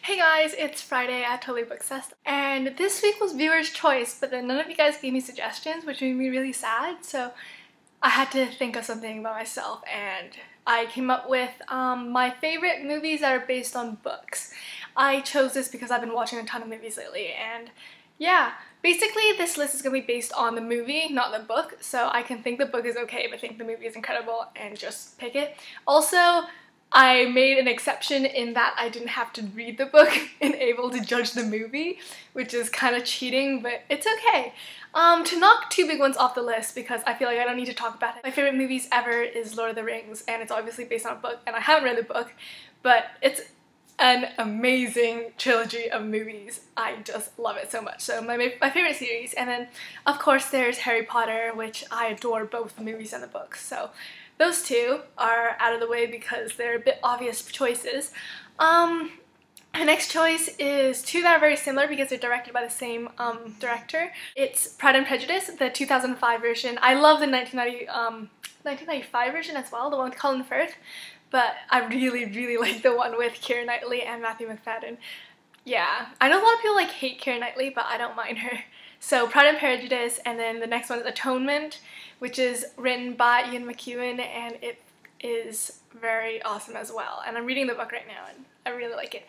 Hey guys, it's Friday at Totally Bookcast, and this week was viewer's choice, but then none of you guys gave me suggestions, which made me really sad, so I had to think of something by myself, and I came up with my favorite movies that are based on books. I chose this because I've been watching a ton of movies lately, and yeah, basically this list is going to be based on the movie, not the book, so I can think the book is okay, but think the movie is incredible, and just pick it. Also, I made an exception in that I didn't have to read the book and able to judge the movie, which is kind of cheating, but it's okay. To knock two big ones off the list, because I feel like I don't need to talk about it. My favorite movies ever is Lord of the Rings, and it's obviously based on a book, and I haven't read the book, but it's an amazing trilogy of movies. I just love it so much. So my favorite series, and then of course there's Harry Potter, which I adore both the movies and the books. So those two are out of the way because they're a bit obvious choices. My next choice is two that are very similar because they're directed by the same director. It's Pride and Prejudice, the 2005 version. I love the 1995 version as well, the one with Colin Firth, but I really like the one with Keira Knightley and Matthew McFadden. Yeah, I know a lot of people hate Keira Knightley, but I don't mind her. So Pride and Prejudice, and then the next one is Atonement, which is written by Ian McEwan, and it is very awesome as well. And I'm reading the book right now, and I really like it.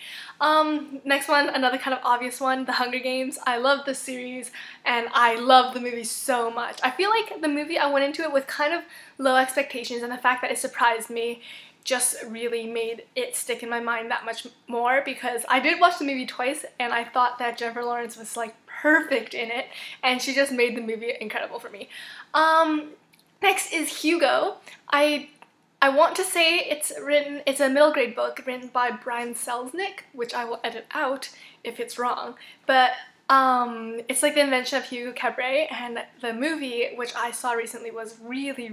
Next one, another kind of obvious one, The Hunger Games. I love this series, and I love the movie so much. I feel like the movie, I went into it with kind of low expectations, and the fact that it surprised me just really made it stick in my mind that much more, because I did watch the movie twice, and I thought that Jennifer Lawrence was perfect in it, and she just made the movie incredible for me. Next is Hugo. I want to say it's a middle grade book written by Brian Selznick, which I will edit out if it's wrong, but it's like the invention of Hugo Cabret, and the movie, which I saw recently, was really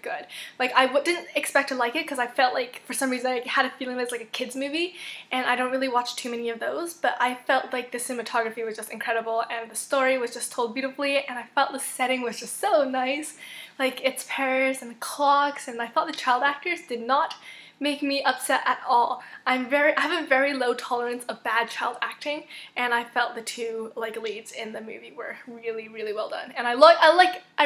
good. I didn't expect to like it because I felt like for some reason I had a feeling it was like a kid's movie, and I don't really watch too many of those, but I felt like the cinematography was just incredible, and the story was just told beautifully, and I felt the setting was just so nice. It's Paris and the clocks, and I thought the child actors did not make me upset at all. I have a very low tolerance of bad child acting, and I felt the two leads in the movie were really well done, and I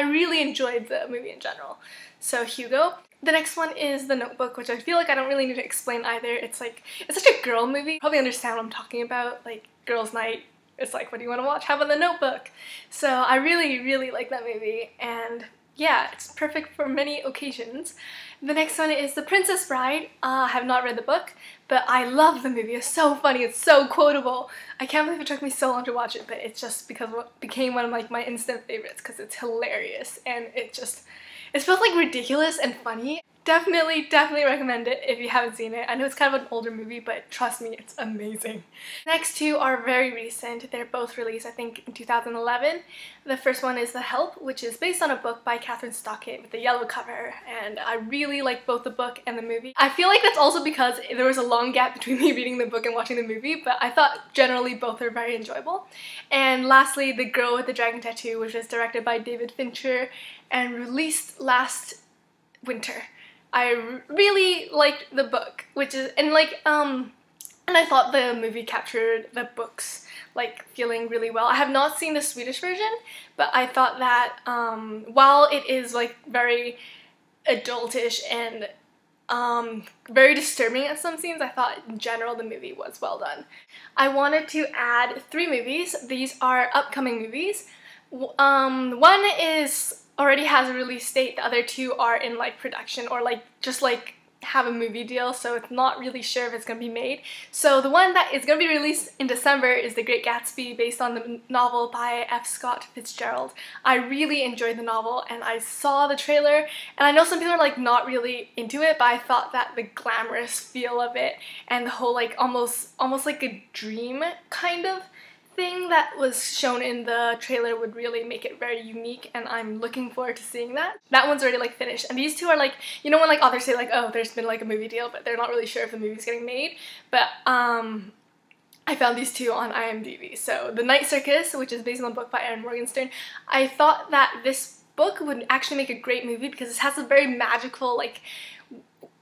really enjoyed the movie in general. So Hugo. The next one is The Notebook, which I feel like I don't really need to explain either. It's such a girl movie. You probably understand what I'm talking about, girls' night. It's what do you want to watch? How about The Notebook? So I really like that movie, and yeah, it's perfect for many occasions. The next one is The Princess Bride. I have not read the book, but I love the movie. It's so funny, it's so quotable. I can't believe it took me so long to watch it, but it's just because it became one of my instant favorites because it's hilarious, and it's both ridiculous and funny. Definitely recommend it if you haven't seen it. I know it's kind of an older movie, but trust me, it's amazing. Next two are very recent. They're both released, I think, in 2011. The first one is The Help, which is based on a book by Catherine Stockett with the yellow cover, and I really like both the book and the movie. I feel like that's also because there was a long gap between me reading the book and watching the movie, but I thought generally both are very enjoyable. And lastly, The Girl with the Dragon Tattoo, which is directed by David Fincher and released last winter. I really liked the book, and I thought the movie captured the book's feeling really well. I have not seen the Swedish version, but I thought that while it is very adultish and very disturbing at some scenes, I thought in general the movie was well done. I wanted to add 3 movies. These are upcoming movies. One is already has a release date, the other 2 are in production or just have a movie deal, so it's not really sure if it's gonna be made. So the one that is gonna be released in December is The Great Gatsby, based on the novel by F. Scott Fitzgerald. I really enjoyed the novel, and I saw the trailer, and I know some people are not really into it, but I thought that the glamorous feel of it and the whole almost like a dream kind of thing that was shown in the trailer would really make it very unique, and I'm looking forward to seeing that. That one's already finished, and these two are you know when authors say oh, there's been a movie deal, but they're not really sure if the movie's getting made. But I found these two on IMDb. So The Night Circus, which is based on a book by Erin Morgenstern. I thought that this book would actually make a great movie because it has a very magical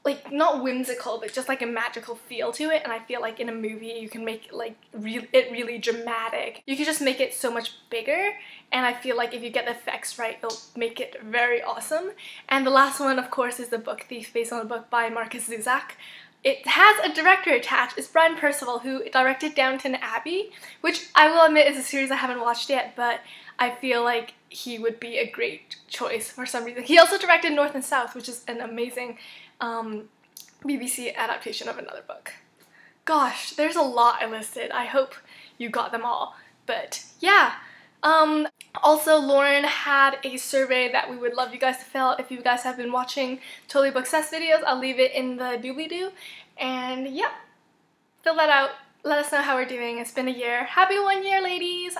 like not whimsical, but just like a magical feel to it. And I feel like in a movie you can make like it really dramatic. You can just make it so much bigger, and I feel like if you get the effects right, it'll make it very awesome. And the last one, of course, is The Book Thief, based on a book by Marcus Zuzak. It has a director attached. It's Brian Percival, who directed Downton Abbey, which I will admit is a series I haven't watched yet, but I feel like he would be a great choice for some reason. He also directed North and South, which is an amazing BBC adaptation of another book. Gosh, there's a lot I listed. I hope you got them all. But yeah. Also, Lauren had a survey that we would love you guys to fill out if you guys have been watching Totally Bookssessed videos. I'll leave it in the doobly-doo. And yeah, fill that out. Let us know how we're doing. It's been a year. Happy 1 year, ladies!